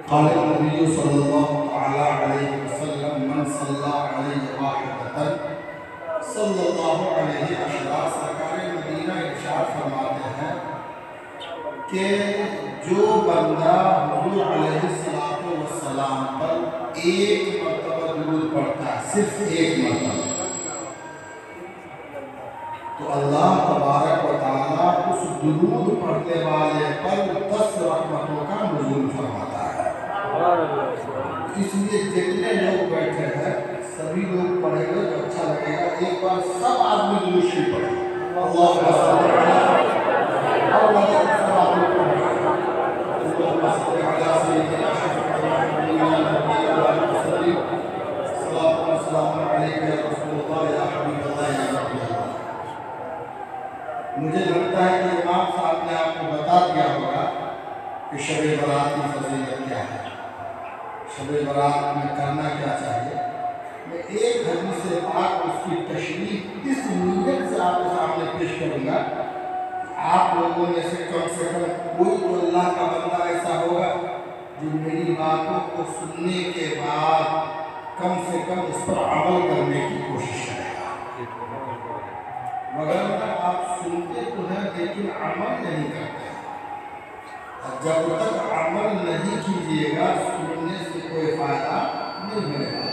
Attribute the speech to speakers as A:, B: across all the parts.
A: قال النبي صلی اللہ تعالی علیہ وسلم من صلی علیہ واحدۃ صلی اللہ علیہ عشرہ۔ سرکار مدینہ ارشاد فرماتے ہیں کہ جو بندہ حضور علیہ السلام پر ایک مرتبہ درود پڑھتا ہے، صرف ایک مرتبہ، تو اللہ تبارک و تعالیٰ اس درود پڑھنے والے پر 10 رحمتوں کا نزول فرماتا ہے۔ اس لیے جتنے لوگ بیٹھے ہیں سبھی لوگ پڑھیں گے تو اچھا لگے گا۔ ایک بار سب آدمی درود شریف پڑھیں۔ اللہم صلی علی سیدنا صلاۃ و سلام علیک یا رسول اللہ یا حبیب اللہ یا نبی اللہ۔ مجھے لگتا ہے کہ امام صاحب نے آپ کو بتا دیا ہوگا کہ شب برات کی فضیلت کیا ہے، شب برات میں کرنا کیا چاہیے۔ میں ایک حدیث پاک اس کی تشریح اس نیت سے آپ کے سامنے پیش کروں گا، آپ لوگوں میں سے کم کوئی تو اللہ کا بندہ ایسا ہوگا جو میری باتوں کو سننے کے بعد کم سے کم اس پر عمل کرنے کی کوشش کرے گا۔ مگر آپ سنتے تو ہیں لیکن عمل نہیں کرتے۔ جب تک عمل نہیں کیجیے گا سننے سے کوئی فائدہ نہیں ملے گا۔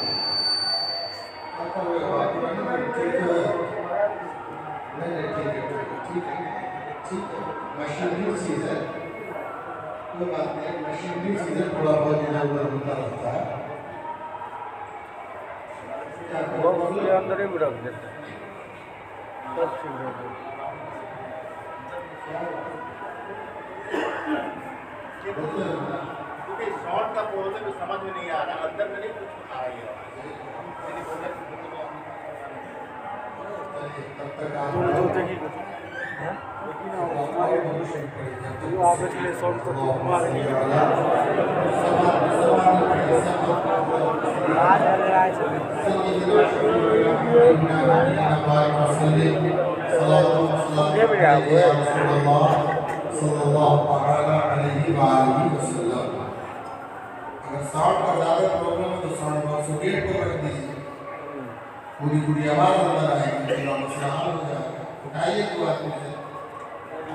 A: مشینری چیز ہے، کوئی بات نہیں، مشینری چیز ہے، تھوڑا بہت ادھر ادھر ہوتا رہتا ہے۔
B: وہ اس کے اندر ہی رکھ دیتے ہیں۔
C: کیونکہ شارٹ کا بولنے میں سمجھ میں نہیں آ رہا، اندر میں نہیں کچھ آ رہی ہے۔
A: صلی اللہ تعالی علیہ وآلہ وسلم۔ اگر ساؤنڈ کا زیادہ پرابلم ہے تو ساؤنڈ باکس کو گیٹ پر رکھ دیجیے، پوری آواز اندر آئے گی، پورا مسئلہ حل ہو جائے گا۔ اٹھائیے تو آدمی سے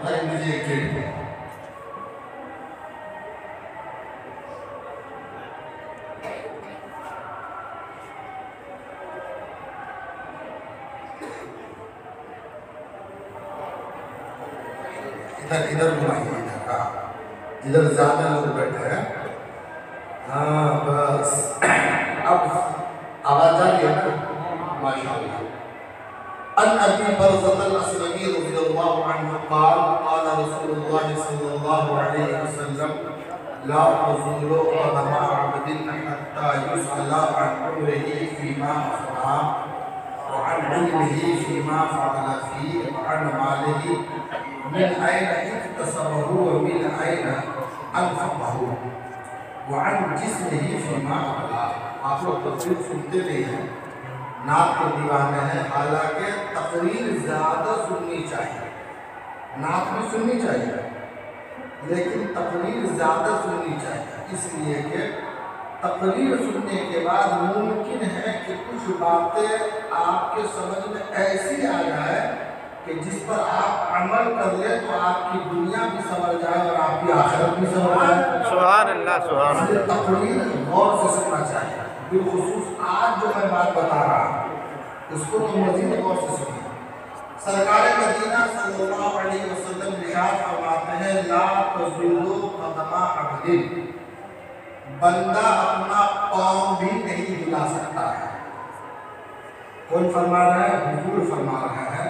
A: رکھ دیجیے گیٹ پہ۔ ادھر گھمائیے، ادھر کا ادھر زیادہ لوگ بیٹھے ہیں۔ ہاں بس اب آواز آ رہی ہے نا، ماشاءاللہ۔ ان ابی برزۃ الاسلمی رضی اللہ عنہ قال قال رسول اللہ صلی اللہ علیہ وسلم لا تزول قدم عبد حتى يسأل عن عمره فيما أفنى وعن علمه فيما فعل فيه وعن ماله من أين اكتسبه ومن أين أنفقه وعن جسمه فيما أبلاه۔ آپ لوگ تفسیر سنتے نہیں ہیں، نعت کے دیوانے ہیں، حالانکہ تقریر زیادہ سننی چاہیے، نعت بھی سننی چاہیے لیکن تقریر زیادہ سننی چاہیے، اس لیے کہ تقریر سننے کے بعد ممکن ہے کہ کچھ باتیں آپ کے سمجھ میں ایسی آ جائے کہ جس پر آپ عمل کر لیں تو آپ کی دنیا بھی سنور جائے اور آپ کی آخرت بھی سنور جائے۔
B: سبحان اللہ، سبحان اللہ۔
A: اس لیے تقریر غور سے سننا چاہیے، بالخصوص آج جو میں بات بتا رہا ہوں اس کو تو مزید غور سے سنیں۔ سرکار مدینہ صلی اللہ علیہ وسلم ارشاد فرماتے ہیں لا تزول قدم عبد، بندہ اپنا پاؤں بھی نہیں ہلا سکتا ہے۔ کون فرما رہا ہے؟ حضور فرما رہا ہے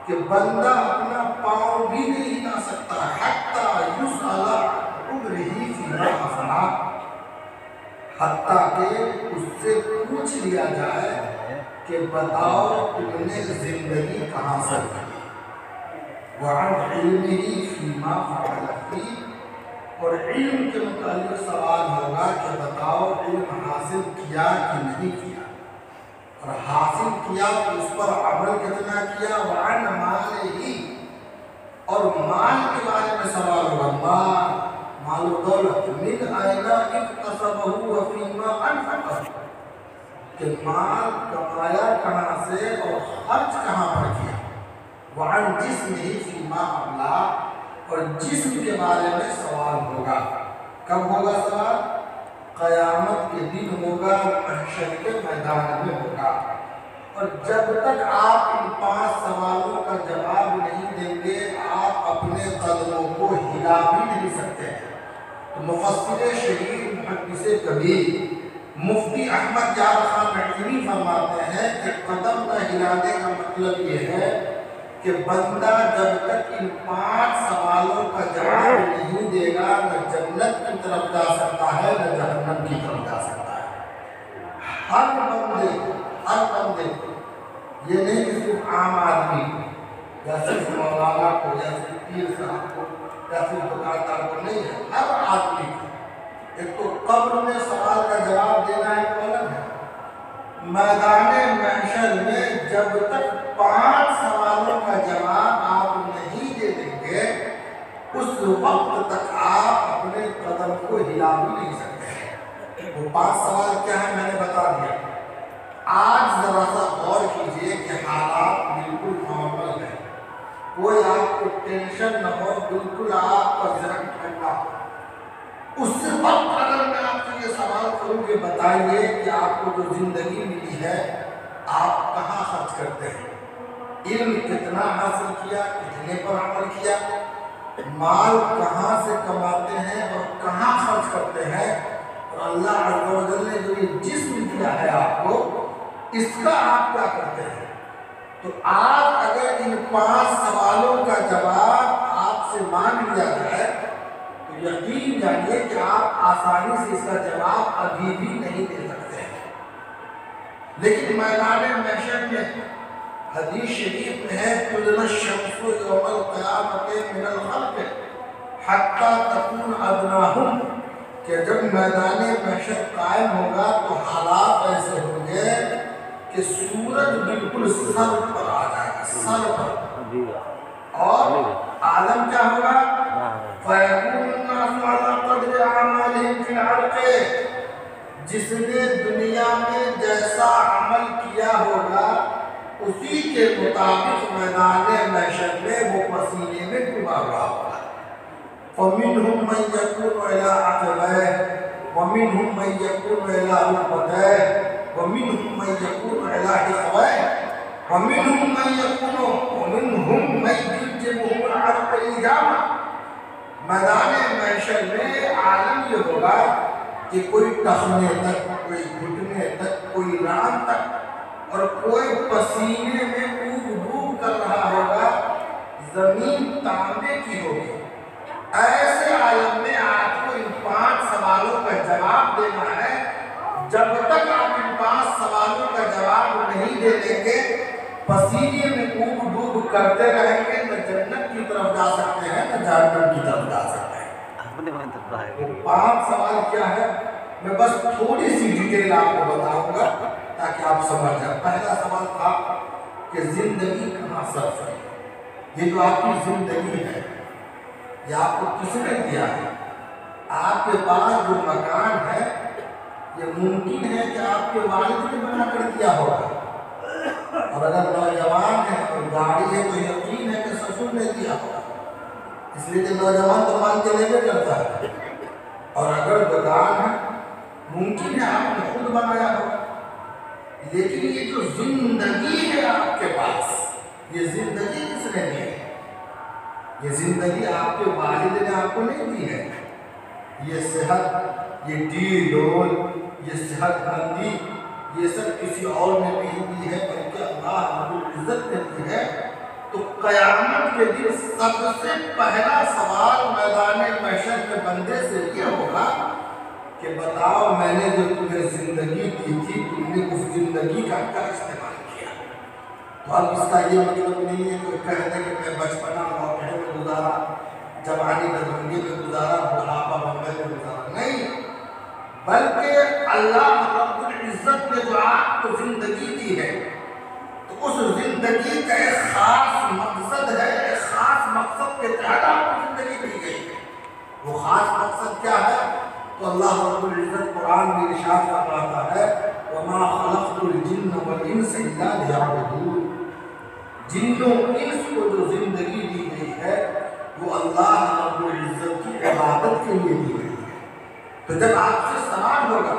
A: کہ بندہ اپنا پاؤں بھی نہیں ہلا سکتا حتی یسأل عمرہ فیما افنی، حتیٰ کہ اس سے پوچھ لیا جائے کہ بتاؤ تم نے زندگی کہاں سے کی، وعن علمہ فیما فعل فیہ، اور علم کے متعلق سوال ہوگا کہ بتاؤ علم حاصل کیا کہ نہیں کیا، اور حاصل کیا تو اس پر عمل کتنا کیا، وعن مالہ، اور مال کے بارے میں سوال ہوگا، مال مال و دولت من آئینہ اکتسبہ وفیما انفقہ، کہ مال کمایا کہاں سے اور خرچ کہاں پر کیا، وعن جسمہ فیما ابلا، اور جسم کے بارے میں سوال ہوگا۔ کب ہوگا سوال؟ قیامت کے دن ہوگا، محشر کے میدان میں ہوگا۔ اور جب تک آپ ان 5 سوالوں کا جواب نہیں دیں گے آپ اپنے قدموں کو ہلا بھی نہیں سکتے ہیں۔ تو مفسر شہیر محدث کبیر مفتی احمد یار خان نعیمی فرماتے ہیں کہ قدم نہ ہلانے کا مطلب یہ ہے کہ بندہ جب تک ان 5 سوالوں کا جواب نہیں دے گا نہ جنت کی طرف جا سکتا ہے نہ جہنم کی طرف جا سکتا ہے۔ ہر بندے یہ نہیں کہ صرف عام آدمی یا صرف مولانا کو یا صرف پیر صاحب کو یا صرف دکاندار کو نہیں ہے، ہر آدمی کو۔ ایک تو قبر میں سوال کا جواب دینا ایک الگ ہے، میدان محشر میں جب تک 5 سوالوں کا جواب آپ نہیں دے دیں گے اس وقت تک آپ اپنے قدم کو ہلا بھی نہیں سکتے۔ وہ 5 سوال کیا ہے میں نے بتا دیا۔ آج ذرا سا غور کیجئے کہ حالات بالکل نارمل ہے، کوئی آپ کو ٹینشن نہ ہو، بالکل آپ کا ذہن ٹھنڈا ہو۔ اس وقت اگر میں آپ سے یہ سوال کروں کہ بتائیے کہ آپ کو جو زندگی ملی ہے آپ کہاں خرچ کرتے ہیں؟ علم کتنا حاصل کیا، کتنے پر عمل کیا، مال کہاں سے کماتے ہیں اور کہاں خرچ کرتے ہیں، اور اللہ عز و جل نے جو یہ جسم دیا ہے آپ کو اس کا آپ کیا کرتے ہیں؟ تو آج اگر ان 5 سوالوں کا جواب آپ سے مانگ لیا جائے تو یقین جانیے کہ آپ آسانی سے اس کا جواب ابھی بھی نہیں دے سکتے ہیں۔ لیکن میدان محشر میں حدیث شریف میں ہے تُدْنَى الشَّمْسُ يَوْمَ الْقِيَامَةِ مِنَ الْخَلْقِ حَتَّى تَكُونَ أَدْنَاهُمْ، کہ جب میدان محشر قائم ہوگا تو حالات ایسے ہوں گے کہ سورج بالکل سر پر آ جائے گا، سر پر، اور عالم کیا ہوگا؟ فَيَكُونُ النَّاسُ عَلَىٰ قَدْرِ أَعْمَالِهِمْ فِي الْعَرْقِ، جس نے دنیا میں جیسا عمل کیا ہوگا اسی کے مطابق میدان محشر میں وہ پسینے میں ڈوبا ہوا ہوگا۔ فَمِنْهُمْ مَنْ يَكُونُ إِلَىٰ عَقِبَيْهِ وَمِنْهُمْ مَنْ يَكُونُ إِلَىٰ رُكْبَتَيْهِ وَمِنْهُمْ مَنْ يَكُونُ إِلَىٰ حِقَوَيْهِ وَمِنْهُمْ مَنْ يُلْجِمُهُ الْعَرْقُ إِلْجَامًا۔ میدان محشر میں عالم یہ ہوگا کہ کوئی ٹخنے تک، کوئی گھٹنے تک، کوئی ران تک، اور کوئی پسینے میں ڈوب ڈوب کر رہا ہوگا، زمین تانبے کی ہوگی۔ ایسے عالم میں آپ کو ان 5 سوالوں کا جواب دینا ہے۔ جب تک آپ ان 5 سوالوں کا جواب نہیں دے دیں گے پسینے میں ڈوب ڈوب کرتے رہیں گے، نہ جنت کی طرف جا سکتے ہیں نہ جہنم کی طرف جا سکتے ہیں۔ 5 سوال کیا ہے میں بس تھوڑی سی ڈیٹیل آپ کو بتاؤں گا تاکہ آپ سمجھ جائیں۔ پہلا سوال تھا کہ زندگی کہاں صرف ہے؟ یہ جو آپ کی زندگی ہے یہ آپ کو کس نے دیا ہے؟ آپ کے پاس جو مکان ہے یہ ممکن ہے کہ آپ کے والد نے بنا کر دیا ہوگا، اور اگر نوجوان ہے اور گاڑی ہے تو یقین ہے کہ سسر نے دیا ہوگا، اس لیے کہ نوجوان تو مان کے لے کے کرتا ہے، اور اگر دکان ہے ممکن ہے آپ نے خود بنایا ہوگا۔ لیکن یہ جو زندگی ہے آپ کے پاس، یہ زندگی کس نے دی ہے؟ یہ زندگی آپ کے والد نے آپ کو نہیں دی ہے۔ یہ صحت، یہ ڈیل ڈول، یہ صحت مندی، یہ سب کسی اور نے نہیں دی ہے بلکہ اللہ رب العزت نے دی ہے۔ تو قیامت کے دن سب سے پہلا سوال میدان محشر کے بندے سے یہ ہوگا کہ بتاؤ میں نے جو تمہیں زندگی دی تھی تم نے اس زندگی کا کیا استعمال کیا؟ تو اب اس کا یہ مطلب نہیں ہے کہ کہہ دیں کہ میں بچپنا موقع میں گزارا، جوانی دبنگی میں گزارا، بڑھاپا بمبئی میں گزارا، نہیں، بلکہ اللہ رب العزت نے جو آپ کو زندگی دی ہے تو اس زندگی کا ایک خاص مقصد ہے، ایک خاص مقصد کے تحت آپ کو زندگی دی گئی ہے۔ وہ خاص مقصد کیا ہے؟ تو اللہ رب العزت قرآن میں ارشاد فرماتا ہے وَمَا خَلَقْتُ الْجِنَّ وَالْإِنسَ إِلَّا لِيَعْبُدُونِ۔ جن و انس کو جو زندگی دی گئی ہے وہ اللہ رب العزت کی عبادت کے لیے دی گئی ہے۔ تو جب آپ سے سوال ہوگا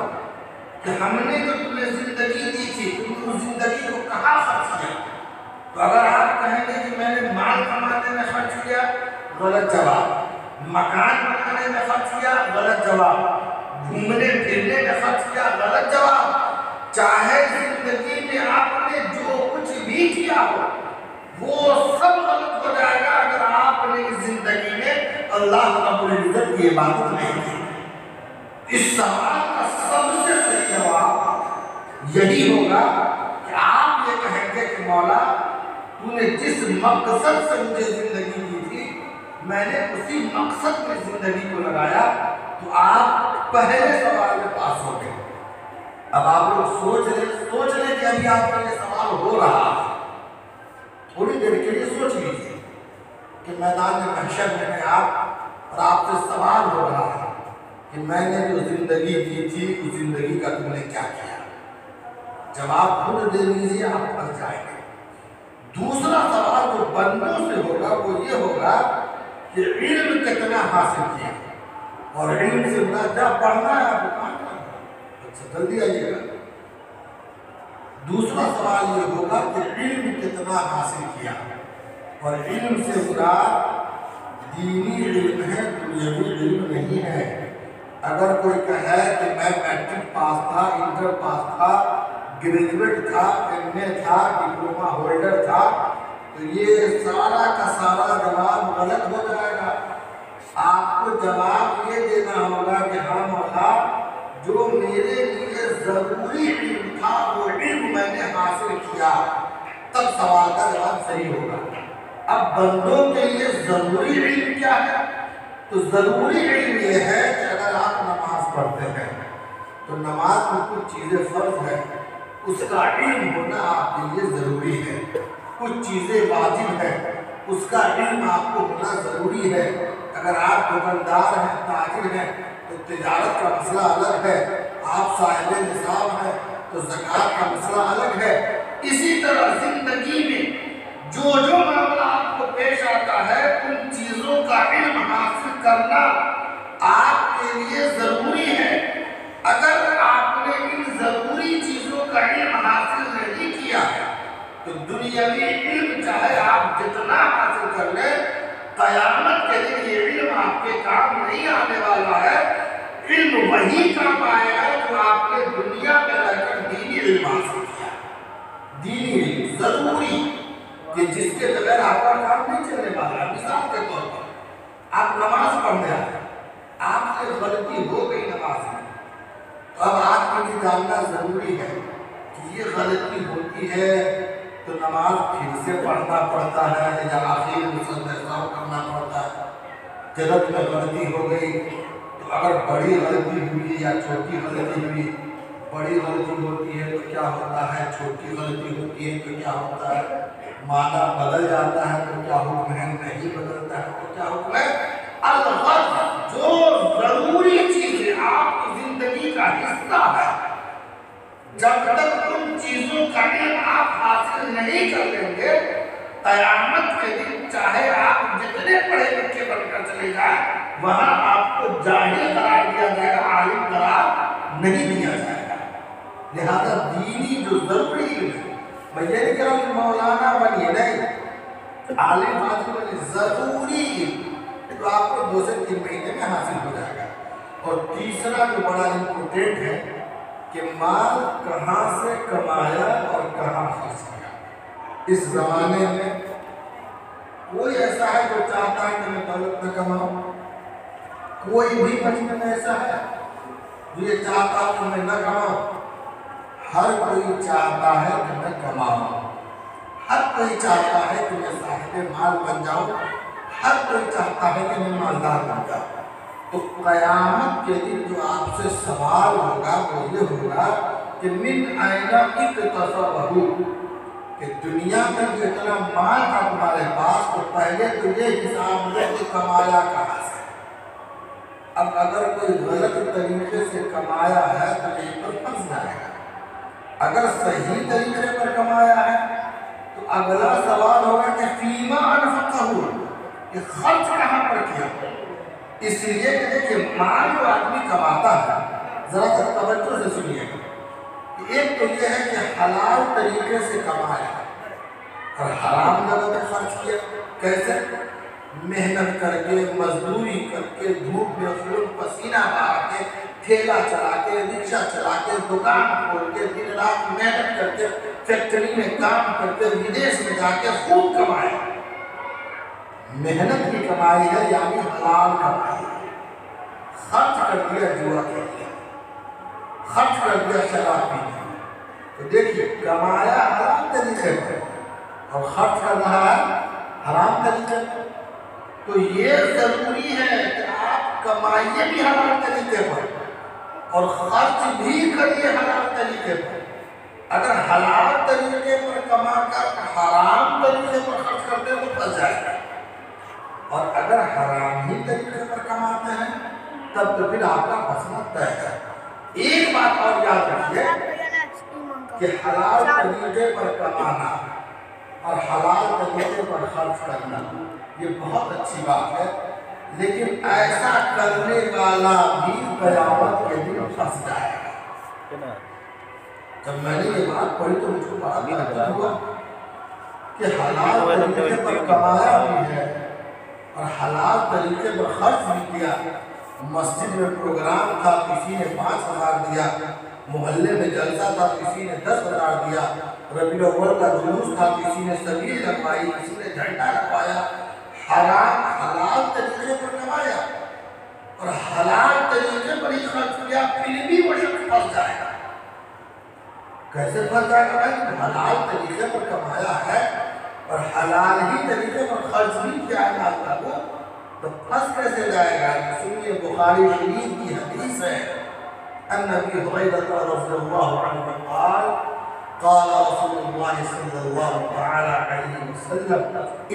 A: کہ ہم نے تو تمہیں زندگی دی تھی، تم نے اس زندگی کو کہاں خرچ کیا؟ تو اگر آپ کہیں گے کہ میں نے مال کمانے میں خرچ کیا، غلط جواب۔ مکان بنانے میں خرچ کیا، غلط جواب۔ گھومنے پھرنے میں خرچ کیا، غلط جواب۔ چاہے زندگی میں آپ نے جو کچھ بھی کیا ہو وہ سب غلط ہو جائے گا اگر آپ نے اس زندگی میں اللہ رب العزت کی عبادت نہیں کی۔ اس سوال کا سب سے صحیح جواب یہی ہوگا کہ آپ یہ کہیں گے کہ مولا تو نے جس مقصد سے مجھے زندگی دی تھی میں نے اسی مقصد میں زندگی کو لگایا، تو آپ پہلے سوال میں پاس ہو گئے۔ اب آپ لوگ سوچ لیں کہ ابھی آپ کا یہ سوال ہو رہا ہے، تھوڑی دیر کے لیے سوچ لیجیے کہ میدان محشر میں اور آپ سے سوال ہو رہا ہے کہ میں نے جو زندگی دی تھی اس زندگی کا تم نے کیا کیا؟ جواب خود دے لیجیے، آپ پھنس جائیں گے۔ دوسرا سوال جو بندوں سے ہوگا وہ یہ ہوگا کہ علم کتنا حاصل کیا، اور علم سے کیا پڑھنا ہے آپ کو کہاں کرنا ہے؟ اچھا جلدی آئیے گا۔ دوسرا سوال یہ ہوگا کہ علم کتنا حاصل کیا، اور علم سے مراد دینی علم ہے، دنیاوی علم نہیں ہے۔ اگر کوئی کہے کہ میں میٹرک پاس تھا، انٹر پاس تھا، گریجویٹ تھا، ایم اے تھا، ڈپلوما ہولڈر تھا، تو یہ سارا کا سارا جواب غلط ہو جائے گا۔ آپ کو جواب یہ دینا ہوگا کہ ہاں مولا جو میرے لیے ضروری علم تھا وہ علم میں نے حاصل کیا، تب سوال کا جواب صحیح ہوگا۔ اب بندوں کے لیے ضروری علم کیا ہے؟ تو ضروری علم یہ ہے کہ اگر آپ نماز پڑھتے ہیں تو نماز میں کچھ چیزیں فرض ہے، اس کا علم ہونا آپ کے لیے ضروری ہے۔ کچھ چیزیں واجب ہیں، اس کا علم آپ کو ہونا ضروری ہے۔ اگر آپ دکاندار ہیں، تاجر ہیں تو تجارت کا مسئلہ الگ ہے، آپ صاحب نصاب ہیں تو زکوٰۃ کا مسئلہ الگ ہے۔ اسی طرح زندگی میں جو معاملہ آپ کو پیش آتا ہے ان چیزوں کا علم حاصل کرنا آپ کے لیے ضروری ہے۔ اگر آپ نے ان ضروری چیزوں کا علم حاصل نہیں کیا ہے تو دنیاوی علم چاہے آپ جتنا حاصل کر لیں، قیامت کے دن یہ علم آپ کے کام نہیں آنے والا ہے۔ علم وہی کام آئے گا جو آپ نے دنیا میں رہ کر دینی علم حاصل کیا۔ دینی علم ضروری کہ جس کے بغیر آپ کا کام نہیں چلنے والا ہے۔ مثال کے طور پر آپ نماز پڑھنے آئے، آپ سے غلطی ہو گئی نماز میں، تو اب آپ کے لیے جاننا ضروری ہے کہ یہ غلطی ہوتی ہے تو نماز پھر سے پڑھنا پڑتا ہے یا آخر مسلسل کرنا پڑتا ہے۔ جنت میں غلطی ہو گئی تو اگر بڑی غلطی ہوئی یا چھوٹی غلطی ہوئی، بڑی غلطی ہوتی ہے تو کیا ہوتا ہے، چھوٹی غلطی ہوتی ہے تو کیا ہوتا ہے، معنی بدل جاتا ہے تو کیا حکم ہے، نہیں بدلتا ہے تو کیا حکم ہے۔ الغرض جو ضروری چیزیں آپ کی زندگی کا حصہ ہے، جب تک ان چیزوں کا علم آپ حاصل نہیں کر لیں گے، قیامت کے دن چاہے آپ جتنے پڑھے لکھے بن کر چلے جائیں وہاں آپ کو جاہل قرار دیا جائے گا، عالم قرار نہیں دیا جائے گا۔ لہذا دینی جو ضروری علم ہے، میں یہ نہیں کہہ رہا ہوں کہ مولانا بنیے، نہیں، عالم حاصل بنیے، ضروری علم تو آپ کو 2 سے 3 مہینے میں حاصل ہو جائے گا۔ اور تیسرا جو بڑا امپورٹنٹ ہے کہ مال کہاں سے کمایا اور کہاں خرچ کیا۔ اس زمانے میں کوئی ایسا ہے جو چاہتا ہے کہ میں دولت نہ کماؤں؟ کوئی بھی مجمع میں ایسا ہے جو یہ چاہتا ہے کہ میں نہ کماؤں؟ ہر کوئی چاہتا ہے کہ میں کماؤں، ہر کوئی چاہتا ہے کہ میں صاحب مال بن جاؤں، ہر کوئی چاہتا ہے کہ میں مالدار بن جاؤں۔ تو قیامت کے دن جو آپ سے سوال ہوگا وہ یہ ہوگا کہ من این اکتسبہ، کہ دنیا میں جو اتنا مال تھا تمہارے پاس تو پہلے تو یہ حساب لے کہ کمایا کہاں سے۔ اب اگر کوئی غلط طریقے سے کمایا ہے تو اس پر پھنس جائے گا، اگر صحیح طریقے پر کمایا ہے تو اگلا سوال ہوگا کہ فیما انفقہ، یہ خرچ کہاں پر کیا؟ اس لیے کہ دیکھیں مال جو آدمی کماتا ہے، ذرا سا توجہ سے سنیے گا، ایک تو یہ ہے کہ حلال طریقے سے کمایا اور حرام جگہ پہ خرچ کیا۔ کیسے؟ محنت کر کے، مزدوری کر کے، دھوپ میں خون پسینہ بہا کے، ٹھیلا چلا کے، رکشہ چلا کے، دکان کھول کے، دن رات محنت کر کے، فیکٹری میں کام کر کے، ودیش میں جا کے خوب کمائے۔ محنت کی کمائی ہے یعنی حلال کمائی ہے۔ خرچ کر دیا جوا کے لیے، خرچ کر دیا شراب پینے، تو دیکھیے کمایا حرام طریقے پر اور خرچ کر رہا ہے حرام طریقے پر، تو یہ ضروری ہے کہ آپ کمائیے بھی حلال طریقے پر اور خرچ بھی کریے حلال طریقے پر۔ اگر حلال طریقے پر کما کر حرام طریقے پر خرچ کرتے ہیں تو پھنس جائے گا، اور اگر حرام ہی طریقے پر کماتے ہیں تب تو پھر آپ کا پھنسنا طے ہے۔ ایک بات اور یاد رکھیے کہ حلال طریقے پر کمانا اور حلال طریقے پر خرچ کرنا یہ بہت اچھی بات ہے، لیکن ایسا کرنے والا بھی قیامت کے دن پھنس جائے گا۔ جب میں نے یہ بات پڑھی تو مجھے بڑا تعجب ہوا کہ حلال طریقے پر کمایا بھی ہے اور حلال طریقے پر خرچ بھی کیا۔ مسجد میں پروگرام تھا، کسی نے 5,000 دیا، محلے میں جلسہ تھا، کسی نے 10,000 دیا، ربیع الاول کا جلوس تھا، کسی نے سبیل لگوائی، کسی نے جھنڈا لگوایا۔ حرام حلال طریقے پر کمایا اور حلال طریقے پر ہی خرچ کیا، پھر بھی وہ شخص پھنس جائے گا۔ کیسے پھنس جائے گا بھائی؟ حلال طریقے پر کمایا ہے اور حلال ہی طریقے پر خرچ بھی کیا ہے اللہ کو، تو پھنس کیسے جائے گا؟ سنیے بخاری شریف کی حدیث ہے، ان ابی ہریرہ رضی اللہ عنہ قال قال رسول اللہ صلی اللہ تعالی علیہ وسلم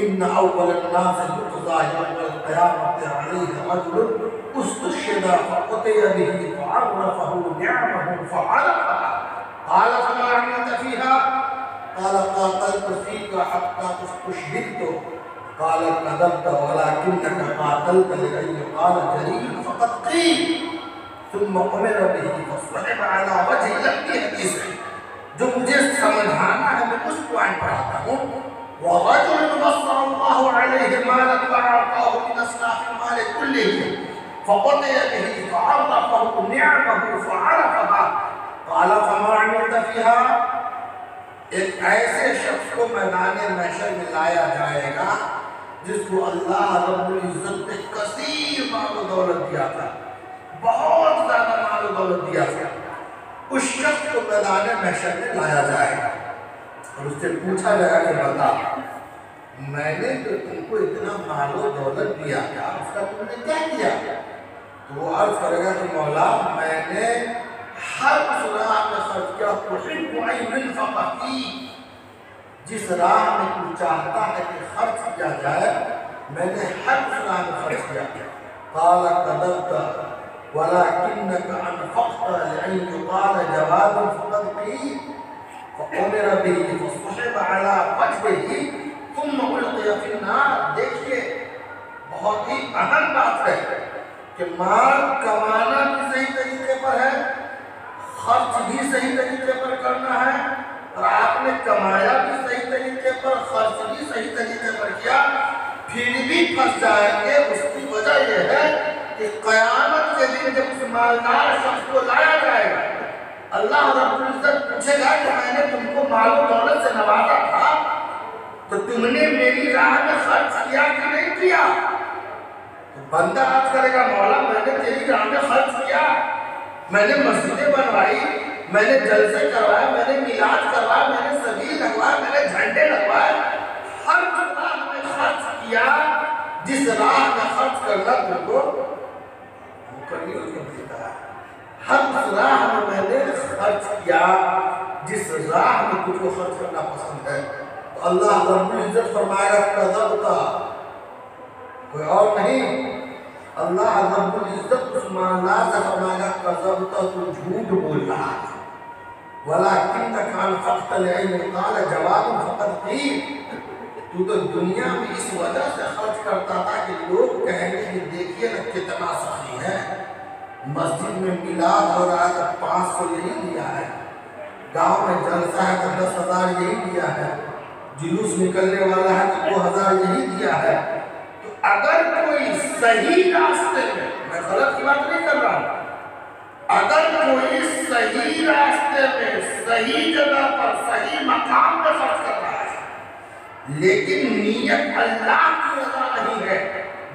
A: ان اول الناس يقضى يوم القیامة علیہ رجل استشهد فأتي به فعرفه نعمه فعرفها قال فما عملت فيها؟ قال قاتلت فيك حتى استشهدت قال كذبت ولكنك قاتلت لأن يقال جريء فقد قيل ثم أمر به فصلب على وجه لم حدیث ہے جو مجھے سمجھانا ہے میں اس پوائنٹ پڑھاتا ہوں۔ وَرَجُلٌ بَصَّرَ اللَّهُ عَلَيْهِ مَالًا فَأَعْطَاهُ مِنْ أَصْنَافِ الْمَالِ كُلِّهِ فَأُتِيَ بِهِ فَعَرَّفَهُ نِعْمَهُ فَعَرَفَهَا قَالَ فَمَا عَمِلْتَ فِيهَا؟ ایک ایسے شخص کو میدان محشر میں لایا جائے گا جس کو اللہ رب العزت نے کثیر مال و دولت دیا تھا، بہت زیادہ مال و دولت دیا تھا۔ اس شخص کو میدان محشر میں لایا جائے گا اور اس سے پوچھا جائے گا کہ بتا میں نے جو تم کو اتنا مال و دولت دیا تھا اس کا تم نے کیا کیا؟ تو وہ عرض کرے گا کہ مولا میں نے ہر اس راہ میں خرچ کیا، تحب ان ينفق فيه، جس راہ میں تو چاہتا ہے کہ خرچ کیا جائے میں نے ہر اس راہ میں خرچ کیا۔ قال كذبت ولكنك انفقت لأن يقال جواد فقد قيل فأمر به فصحب على وجهه ثم ألقي في النار۔ دیکھیے بہت ہی اہم بات ہے کہ مال کمانا بھی صحیح طریقے پر ہے، خرچ بھی صحیح طریقے پر کرنا ہے، اور آپ نے کمایا بھی صحیح طریقے پر، خرچ بھی صحیح طریقے پر کیا، پھر بھی پھنس جائیں گے۔ اس کی وجہ یہ ہے کہ قیامت کے دن جب اس مالدار شخص کو لایا جائے گا اللہ رب العزت پوچھے گا کہ میں نے تم کو مال و دولت سے نوازا تھا تو تم نے میری راہ میں خرچ کیا کہ نہیں کیا؟ تو بندہ عرض کرے گا مولا میں نے تیری راہ میں خرچ کیا، میں نے مسجدیں بنوائی، میں نے جلسے کروائے، میں نے میلاد کروایا، میں نے سبیل لگوایا، میں نے جھنڈے لگوائے، ہر راہ میں خرچ کیا جس راہ میں خرچ کرنا تم کو ہر اس راہ میں نے خرچ کیا جس راہ میں تجھ کو خرچ کرنا پسند ہے۔ تو اللہ رب العزت فرمائے گا کذبت، کوئی اور نہیں، اللہ رب العزت عثمان لا سے فرمایا کذبت تو جھوٹ بول رہا ہے ولیکن کان فقط العلم قال جواب فقط قیل تو دنیا میں اس وجہ سے خرچ کرتا تھا کہ لوگ کہیں گے کہ دیکھیے نا کتنا سخی ہے مسجد میں میلاد ہو رہا ہے تو 500 یہی دیا ہے گاؤں میں جلسہ ہے تو 10,000 یہی دیا ہے جلوس نکلنے والا ہے تو 2,000 یہی دیا ہے تو اگر کوئی صحیح راستے میں غلط کی بات نہیں کر رہا ہوں اگر کوئی صحیح راستے میں صحیح جگہ پر صحیح مقام پر خرچ کر رہا ہے لیکن نیت اللہ کی رضا نہیں ہے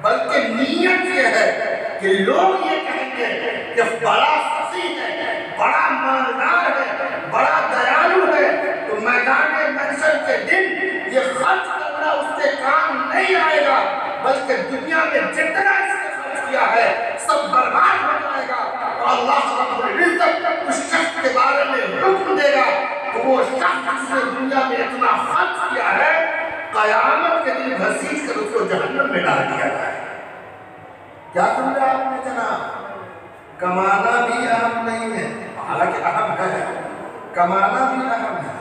A: بلکہ نیت یہ ہے کہ لوگ یہ کہیں گے کہ بڑا فصیح ہے بڑا مالدار ہے بڑا دیالو ہے تو میدان محشر کے دن یہ خرچ کرنا اس کے کام نہیں آئے گا بلکہ دنیا میں جتنا اس نے خرچ کیا ہے سب برباد ہو جائے گا اور اللہ رب العزت اس شخص کے بارے میں حکم دے گا کہ وہ شخص جس نے دنیا میں اتنا خرچ کیا ہے قیامت کے دن گھسیٹ کر اس کو جہنم میں ڈال دیا جائے کیا سمجھا آپ نے جناب کمانا بھی اہم نہیں ہے حالانکہ اہم ہے کمانا بھی اہم ہے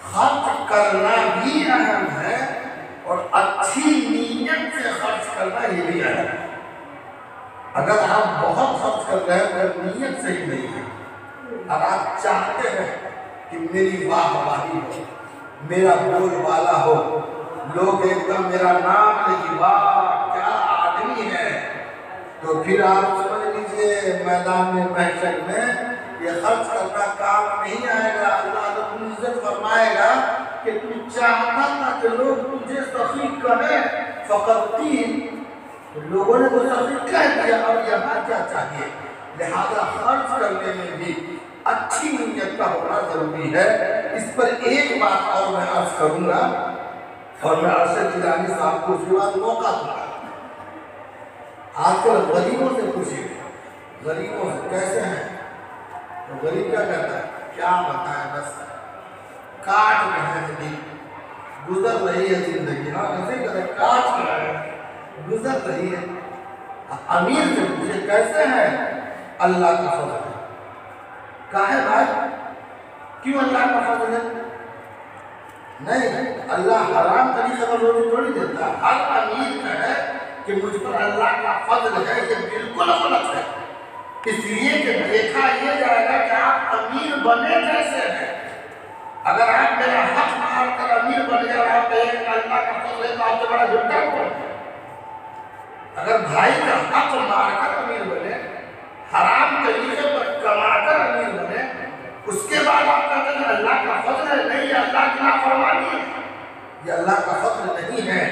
A: خرچ کرنا بھی اہم ہے اور اچھی نیت سے خرچ کرنا یہ بھی اہم ہے اگر آپ بہت خرچ کر رہے ہیں اگر نیت صحیح نہیں ہے اگر آپ چاہتے ہیں کہ میری واہ واہی ہو میرا بول والا ہو لوگ ایک دم میرا نام لے کہ واہ کیا آدمی ہے تو پھر آپ سمجھ لیجئے میدان محشر میں یہ خرچ کرنا کام نہیں آئے گا اللہ رب العزت فرمائے گا کہ تو چاہتا تھا کہ لوگ تجھے سخی کہیں فقط تین لوگوں نے تو سخی کہہ دیا اور یہاں کیا چاہیے لہذا خرچ کرنے میں بھی اچھی نیت کا ہونا ضروری ہے اس پر ایک بات اور میں عرض کروں گا اور میں ارشد جیلانی صاحب کو اس کے بعد موقع دوں گا آج کل غریبوں سے پوچھیں غریبوں سے کیسے ہیں تو غریب کیا کہتا ہے کیا بتائیں بس کاٹ میں ہے زندگی گزر رہی ہے زندگی ہاں ایسے ہی کہتے کاٹ میں ہے گزر رہی ہے امیر سے پوچھے کیسے ہیں اللہ کا فضل ہے کہا ہے بھائی کیوں اللہ کا فضل ہے نہیں اللہ حرام طریقے پر روزی تھوڑی دیتا ہر امیر کا ہے کہ مجھ پر اللہ کا فضل ہے یہ بالکل غلط ہے اس لیے کہ دیکھا یہ جائے گا کہ آپ امیر بنے کیسے ہیں اگر آپ میرا حق مار کر امیر بن گئے آپ کہیں کہ اللہ کا فضل ہے تو آپ سے بڑا جھوٹا کون ہے اگر بھائی کا حق مار کر امیر بنے حرام طریقے پر کما کر امیر بنے اس کے بعد آپ کہتے ہیں اللہ کا فضل ہے نہیں یہ اللہ کی نافرمانی ہے یہ اللہ کا فضل نہیں ہے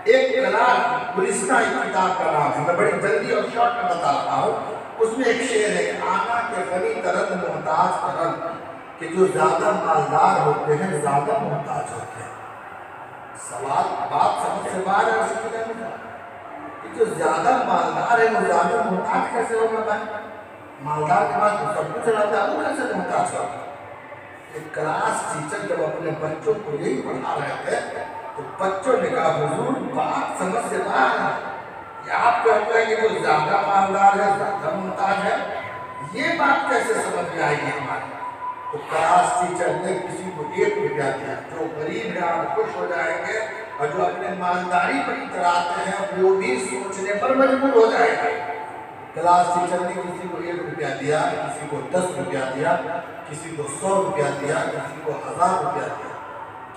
A: ایک کلام گلستہ ایک کتاب کا نام ہے میں بڑی جلدی اور شارٹ میں بتا رہا ہوں اس میں ایک شعر ہے کہ آنا کے غنی ترن محتاج ترن کہ جو زیادہ مالدار ہوتے ہیں زیادہ محتاج ہوتے ہیں سوال بات سمجھ سے باہر ہے اسی کے لیے کہ جو زیادہ مالدار ہے وہ زیادہ محتاج کیسے ہوگا بھائی مالدار کے بعد تو سب کچھ رہتا ہے وہ کیسے محتاج ہوگا ایک کلاس ٹیچر جب اپنے بچوں کو یہی پڑھا رہے تھے تو بچوں نے کہا حضور بات سمجھ سے باہر ہے کہ آپ کہتے ہیں کہ جو زیادہ مالدار ہے زیادہ محتاج ہے یہ بات کیسے سمجھ میں آئے گی ہماری تو کلاس ٹیچر نے کسی کو 1 روپیہ دیا جو غریب ہے آپ خوش ہو جائیں گے اور جو اپنے مالداری پر اتراتے ہیں وہ بھی سوچنے پر مجبور ہو جائے گا کلاس ٹیچر نے کسی کو 1 روپیہ دیا کسی کو 10 روپیہ دیا کسی کو 100 روپیہ دیا کسی کو 1000 روپیہ دیا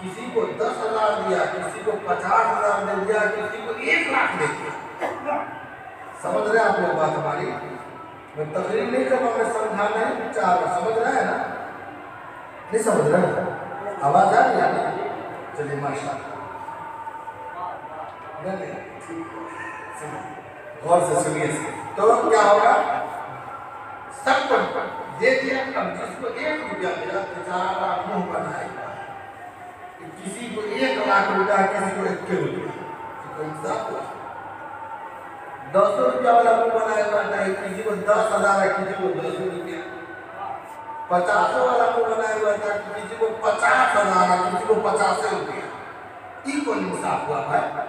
A: کسی کو 10,000 دیا کسی کو 50,000 دے دیا کسی کو 1 لاکھ دے دیا سمجھ رہے ہیں آپ لوگ بات ہماری میں تقریر نہیں کر رہا میں سمجھانا ہے چاہ رہا سمجھ رہے ہیں نا نہیں سمجھ رہے ہیں آواز آ رہی ہے چلیے ماشاء اللہ غور سے سنیے تو کیا ہوگا سب کو دے دیا اب جس کو 1 روپیہ ملا بیچارہ منہ بنائے گا کسی کو 1 لاکھ روپیہ کسی کو 1 روپیہ کوئی انصاف ہوا 200 روپیہ والا منہ بنائے گا کسی کو 10,000 ہے کسی کو 200 روپیہ 50 والا منہ بنائے گا کسی کو 50,000 ہے کسی کو 50 روپیہ یہ کون انصاف ہوا بھائی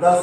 A: 10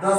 A: 10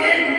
A: 1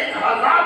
A: 1,000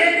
A: 1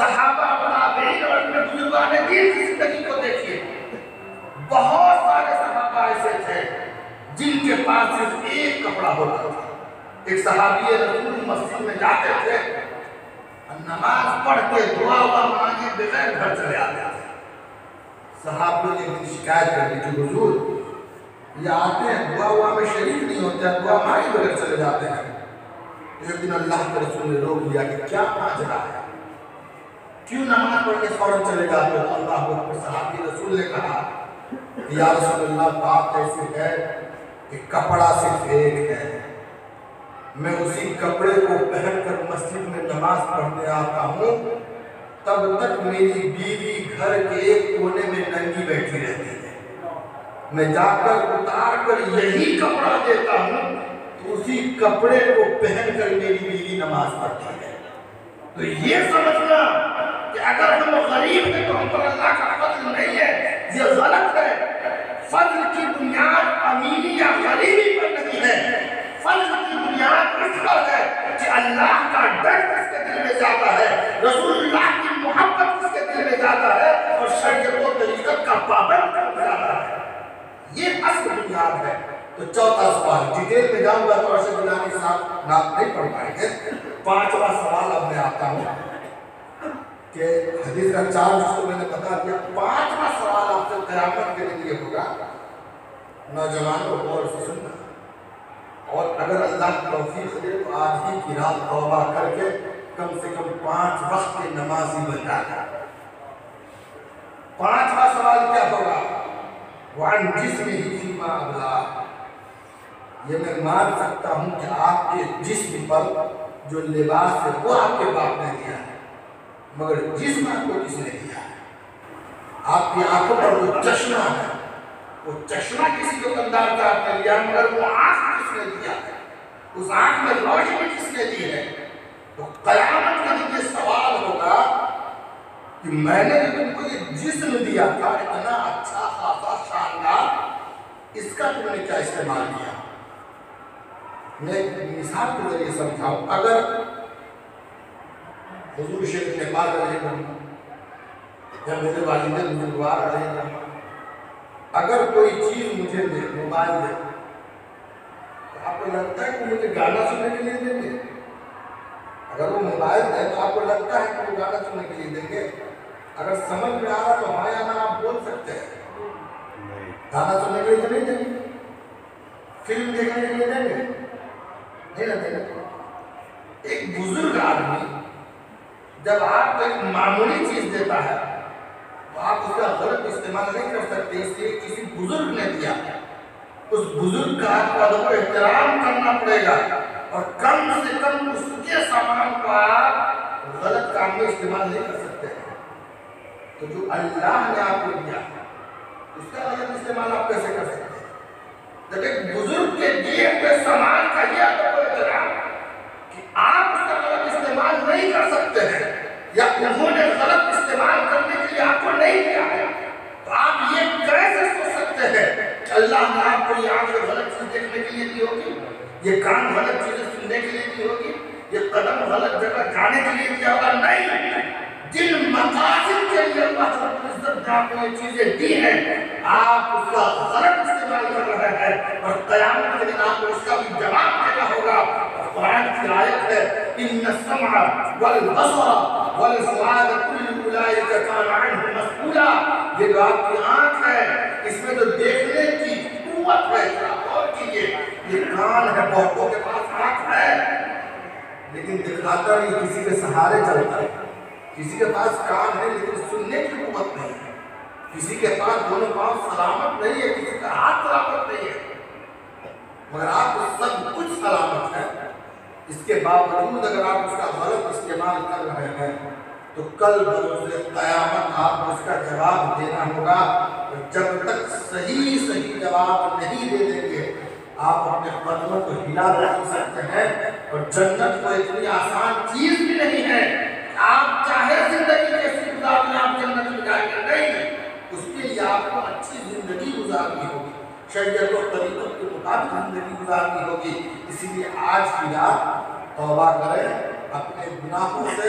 A: صحابہ تابعین اور اپنے بزرگان دین کی زندگی کو دیکھیے، بہت سارے صحابہ ایسے تھے جن کے پاس صرف ایک کپڑا ہوتا تھا۔ ایک صحابی رسول مسجد میں جاتے تھے، نماز پڑھ کے دعا مانگے بغیر گھر چلے آتے تھے۔ صحابیوں نے ایک شکایت کر دی کہ حضور یہ آتے ہیں دعا میں شریک نہیں ہوتے ہیں، دعا مانگے بغیر چلے جاتے ہیں۔ ایک دن اللہ کے رسول نے روک لیا کہ کیا ماجرا ہے، کیوں نماز پڑھ کے فوراً چلے جاتے ہو؟ اللہ اکبر۔ صحابی رسول نے کہا یا رسول اللہ بات ایسی ہے کہ کپڑا صرف ایک ہے، میں اسی کپڑے کو پہن کر مسجد میں نماز پڑھنے آتا ہوں، تب تک میری بیوی گھر کے ایک کونے میں ننگی بیٹھی رہتی ہے، میں جا کر اتار کر یہی کپڑا دیتا ہوں تو اسی کپڑے کو پہن کر میری بیوی نماز پڑھتی ہے۔ تو یہ سمجھنا کہ اگر ہم غریب ہیں تو ہم پر اللہ کا فضل نہیں ہے، یہ غلط ہے۔ فضل کی بنیاد امیری یا غریبی پر نہیں ہے، فضل کی بنیاد اس پر ہے کہ اللہ کا ڈر کس کے دل میں جاتا ہے، رسول اللہ کی محبت کس کے دل میں جاتا ہے، اور شریعت و طریقت کا پابند کر جاتا ہے۔ یہ اصل بنیاد ہے۔ تو چوتھا سوال، ڈیٹیل میں جاؤں گا تو ارشد گیلانی صاحب نام نہیں پڑھ پائیں گے۔ پانچواں سوال اب میں آتا ہوں کہ حدیث کا 4 جس کو میں نے بتا دیا، پانچواں سوال آپ سے قیامت کے لیے ہوگا، نوجوانوں غور سے سننا، اور اگر اللہ کی توفیق دے تو آج ہی کی رات توبہ کر کے کم سے کم 5 وقت کے نمازی بن جانا۔ پانچواں سوال کیا ہوگا؟ وَعَنْ جِسْمِهِ فِيمَا أَبْلَاهُ، یہ میں مان سکتا ہوں کہ آپ کے جسم پر جو لباس ہے وہ آپ کے باپ نے دیا ہے، مگر جسم آپ کو کس نے دیا ہے؟ آپ کی آنکھوں پر جو چشمہ ہے وہ چشمہ کسی دکاندار کا آپ نے لیا، مگر وہ آنکھ کس نے دیا ہے؟ اس آنکھ میں روشنی کس نے دی ہے؟ تو قیامت کا یہ سوال ہوگا کہ میں نے جو تم کو یہ جسم دیا تھا اتنا اچھا خاصا شاندار، اس کا تم نے کیا استعمال کیا؟ میں ایک مثال کے ذریعے سمجھاؤں۔ اگر حضور شیخ نعمان علیہ السلام یا میرے والدین بزرگوار علیہ السلام اگر کوئی چیز مجھے دے، موبائل دے، تو آپ کو لگتا ہے کہ مجھے گانا سننے کے لیے دیں گے؟ اگر وہ موبائل ہے تو آپ کو لگتا ہے کہ وہ گانا سننے کے لیے دیں گے؟ اگر سمجھ میں آ رہا تو ہاں یا نہ آپ بول سکتے ہیں۔ گانا سننے کے لیے تو نہیں دیں گے، فلم دیکھنے کے لیے دیں گے؟ نہیں نہ دیں گے۔ ایک بزرگ آدمی جب آپ کو ایک معمولی چیز دیتا ہے تو آپ اس کا غلط استعمال نہیں کر سکتے، اس لیے کسی بزرگ نے دیا، اس بزرگ کا آپ کو ادب و احترام کرنا پڑے گا، اور کم سے کم اس کے سامان کو آپ غلط کام میں استعمال نہیں کر سکتے ہیں۔ تو جو اللہ نے آپ کو دیا اس کا غلط استعمال آپ کیسے کر سکتے ہیں؟ جب ایک بزرگ کے دیے ہوئے سامان کا یہ ادب و احترام کہ آپ اس کا غلط استعمال نہیں کر سکتے ہیں، یا انہوں نے غلط استعمال کرنے کے لیے آپ کو نہیں دیا ہے، تو آپ یہ کیسے سوچ سکتے ہیں کہ اللہ نے آپ کو یہ آنکھ غلط چیز دیکھنے کے لیے دی ہوگی، یہ کان غلط چیزیں سننے کے لیے دی ہوگی، یہ قدم غلط جگہ جانے کے لیے دیا ہوگا؟ نہیں، جن مقاصد کے لیے اللہ رب العزت نے آپ کو یہ چیزیں دی ہیں آپ اس کا غلط استعمال کر رہے ہیں، اور قیامت کے دن آپ کو اس کا بھی جواب دینا ہوگا۔ قرآن کی آیت ہے ان السمع والبصر والفؤاد كل اولئک کان عنہ مسئولا، یہ جو آپ کی آنکھ ہے اس میں جو دیکھنے کی قوت ہے، اور کیجئے یہ کان ہے، بہتوں کے پاس آنکھ ہے لیکن دکھاتا نہیں، کسی کے سہارے چلتا ہے، کسی کے پاس کان ہے لیکن سننے کی قوت نہیں ہے، کسی کے پاس دونوں پاؤں سلامت نہیں ہے، کسی کا ہاتھ سلامت نہیں ہے، مگر آپ کو سب کچھ سلامت ہے، اس کے باوجود اگر آپ اس کا غلط استعمال کر رہے ہیں تو کل بروز قیامت آپ کو اس کا جواب دینا ہوگا، اور جب تک صحیح جواب نہیں دے دیں گے آپ اپنے قدموں کو ہلا نہیں سکتے ہیں، اور جنت کو اتنی آسان چیز بھی نہیں ہے آپ چاہے زندگی کیسی گزار لیں آپ جنت میں جائیں گے، نہیں، اس کے لیے آپ کو اچھی زندگی گزارنی ہوگی، شریعت و طریقت کے مطابق زندگی گزارنی ہوگی۔ اسی لیے آج کی رات توبہ کریں، اپنے گناہوں سے